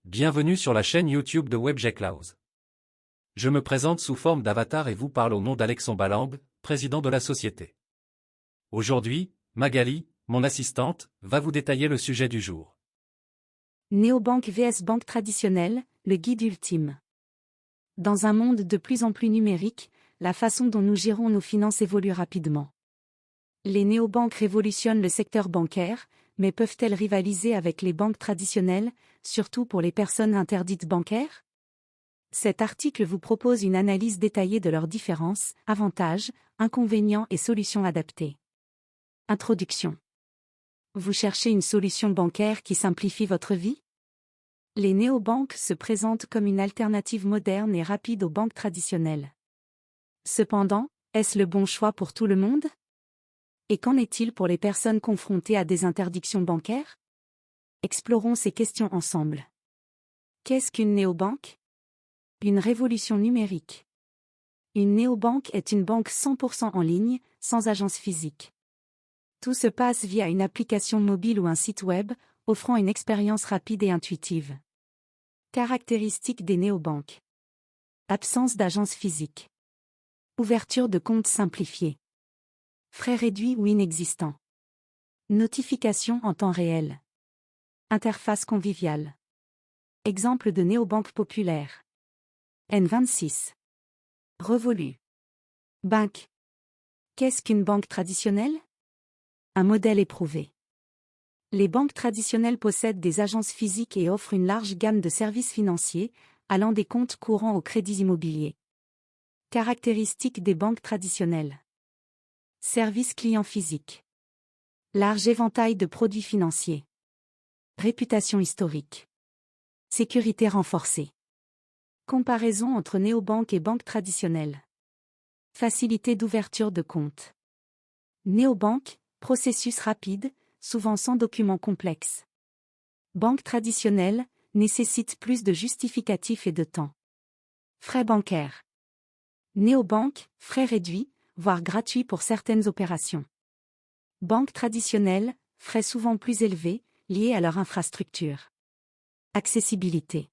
Bienvenue sur la chaîne YouTube de WebGecLaws. Je me présente sous forme d'avatar et vous parle au nom d'Alexandre Balang, président de la société. Aujourd'hui, Magali, mon assistante, va vous détailler le sujet du jour. Néobanque vs banque traditionnelle, le guide ultime. Dans un monde de plus en plus numérique, la façon dont nous gérons nos finances évolue rapidement. Les néobanques révolutionnent le secteur bancaire, mais peuvent-elles rivaliser avec les banques traditionnelles, surtout pour les personnes interdites bancaires? Cet article vous propose une analyse détaillée de leurs différences, avantages, inconvénients et solutions adaptées. Introduction. Vous cherchez une solution bancaire qui simplifie votre vie? Les néobanques se présentent comme une alternative moderne et rapide aux banques traditionnelles. Cependant, est-ce le bon choix pour tout le monde? Et qu'en est-il pour les personnes confrontées à des interdictions bancaires? Explorons ces questions ensemble. Qu'est-ce qu'une néobanque? Une révolution numérique. Une néobanque est une banque 100% en ligne, sans agence physique. Tout se passe via une application mobile ou un site web, offrant une expérience rapide et intuitive. Caractéristiques des néobanques. Absence d'agence physique. Ouverture de compte simplifiée. Frais réduits ou inexistants. Notification en temps réel. Interface conviviale. Exemple de néobanque populaire. N26. Revolut. Bank. Qu'est-ce qu'une banque traditionnelle? Un modèle éprouvé. Les banques traditionnelles possèdent des agences physiques et offrent une large gamme de services financiers, allant des comptes courants aux crédits immobiliers. Caractéristiques des banques traditionnelles. Service client physique. Large éventail de produits financiers. Réputation historique. Sécurité renforcée. Comparaison entre néobanques et banques traditionnelles. Facilité d'ouverture de compte. Néobanque, processus rapide, souvent sans documents complexes. Banque traditionnelle, nécessite plus de justificatifs et de temps. Frais bancaires. Néobanque, frais réduits, voire gratuits pour certaines opérations. Banque traditionnelle, frais souvent plus élevés, liés à leur infrastructure. Accessibilité.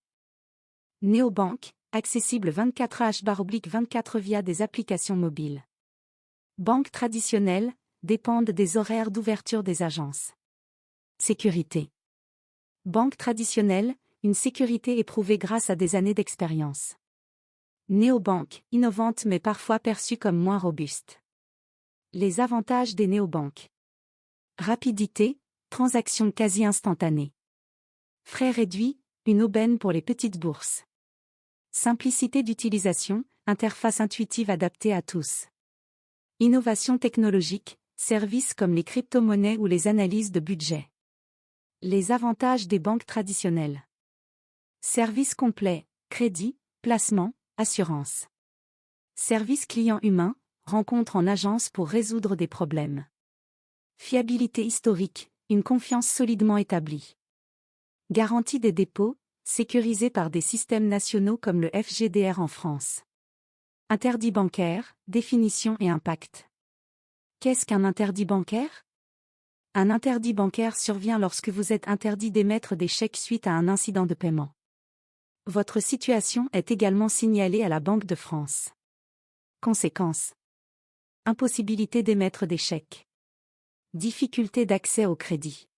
Néobanque, accessible 24h/24 via des applications mobiles. Banques traditionnelles, dépendent des horaires d'ouverture des agences. Sécurité. Banque traditionnelle, une sécurité éprouvée grâce à des années d'expérience. Néobanque, innovante mais parfois perçue comme moins robuste. Les avantages des néobanques. Rapidité, transactions quasi instantanées. Frais réduits, une aubaine pour les petites bourses. Simplicité d'utilisation, interface intuitive adaptée à tous. Innovation technologique, services comme les crypto-monnaies ou les analyses de budget. Les avantages des banques traditionnelles. Service complet, crédit, placement, assurance. Service client humain, rencontre en agence pour résoudre des problèmes. Fiabilité historique, une confiance solidement établie. Garantie des dépôts, sécurisée par des systèmes nationaux comme le FGDR en France. Interdit bancaire, définition et impact. Qu'est-ce qu'un interdit bancaire? Un interdit bancaire survient lorsque vous êtes interdit d'émettre des chèques suite à un incident de paiement. Votre situation est également signalée à la Banque de France. Conséquences. Impossibilité d'émettre des chèques. Difficulté d'accès au crédit.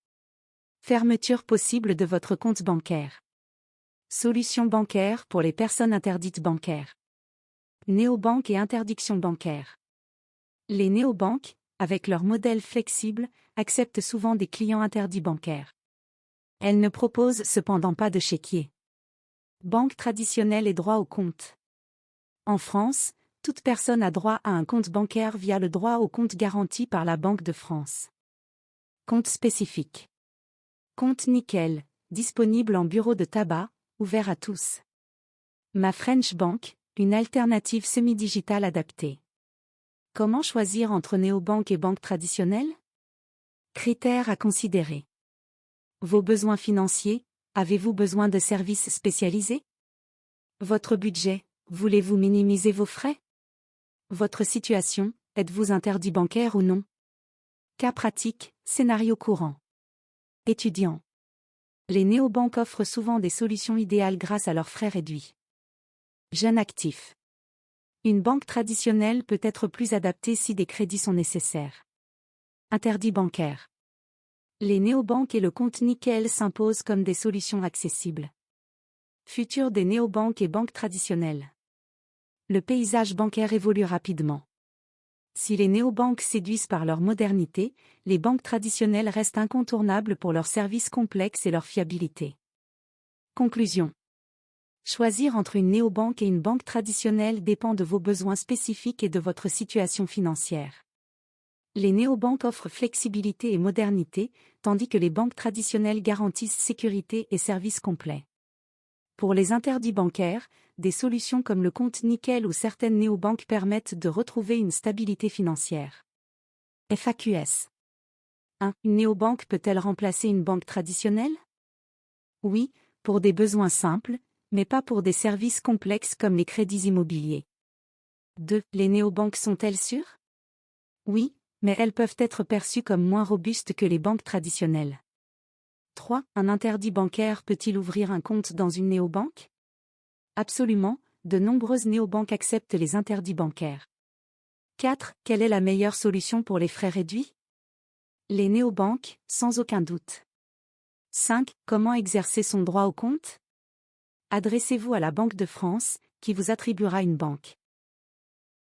Fermeture possible de votre compte bancaire. Solution bancaire pour les personnes interdites bancaires. Néobanques et interdiction bancaire. Les néobanques, avec leur modèle flexible, acceptent souvent des clients interdits bancaires. Elles ne proposent cependant pas de chéquier. Banque traditionnelle et droit au compte. En France, toute personne a droit à un compte bancaire via le droit au compte garanti par la Banque de France. Compte spécifique. Compte nickel, disponible en bureau de tabac, ouvert à tous. Ma French Bank, une alternative semi-digitale adaptée. Comment choisir entre néobanque et banque traditionnelle? Critères à considérer. Vos besoins financiers, avez-vous besoin de services spécialisés? Votre budget, voulez-vous minimiser vos frais? Votre situation, êtes-vous interdit bancaire ou non? Cas pratique, scénario courant. Étudiant. Les néobanques offrent souvent des solutions idéales grâce à leurs frais réduits. Jeunes actifs. Une banque traditionnelle peut être plus adaptée si des crédits sont nécessaires. Interdits bancaires. Les néobanques et le compte nickel s'imposent comme des solutions accessibles. Futur des néobanques et banques traditionnelles. Le paysage bancaire évolue rapidement. Si les néobanques séduisent par leur modernité, les banques traditionnelles restent incontournables pour leurs services complexes et leur fiabilité. Conclusion. Choisir entre une néobanque et une banque traditionnelle dépend de vos besoins spécifiques et de votre situation financière. Les néobanques offrent flexibilité et modernité, tandis que les banques traditionnelles garantissent sécurité et services complets. Pour les interdits bancaires, des solutions comme le compte nickel ou certaines néobanques permettent de retrouver une stabilité financière. FAQS 1. Une néobanque peut-elle remplacer une banque traditionnelle? Oui, pour des besoins simples, mais pas pour des services complexes comme les crédits immobiliers. 2. Les néobanques sont-elles sûres? Oui, mais elles peuvent être perçues comme moins robustes que les banques traditionnelles. 3. Un interdit bancaire peut-il ouvrir un compte dans une néobanque? Absolument, de nombreuses néobanques acceptent les interdits bancaires. 4. Quelle est la meilleure solution pour les frais réduits? Les néobanques, sans aucun doute. 5. Comment exercer son droit au compte? Adressez-vous à la Banque de France, qui vous attribuera une banque.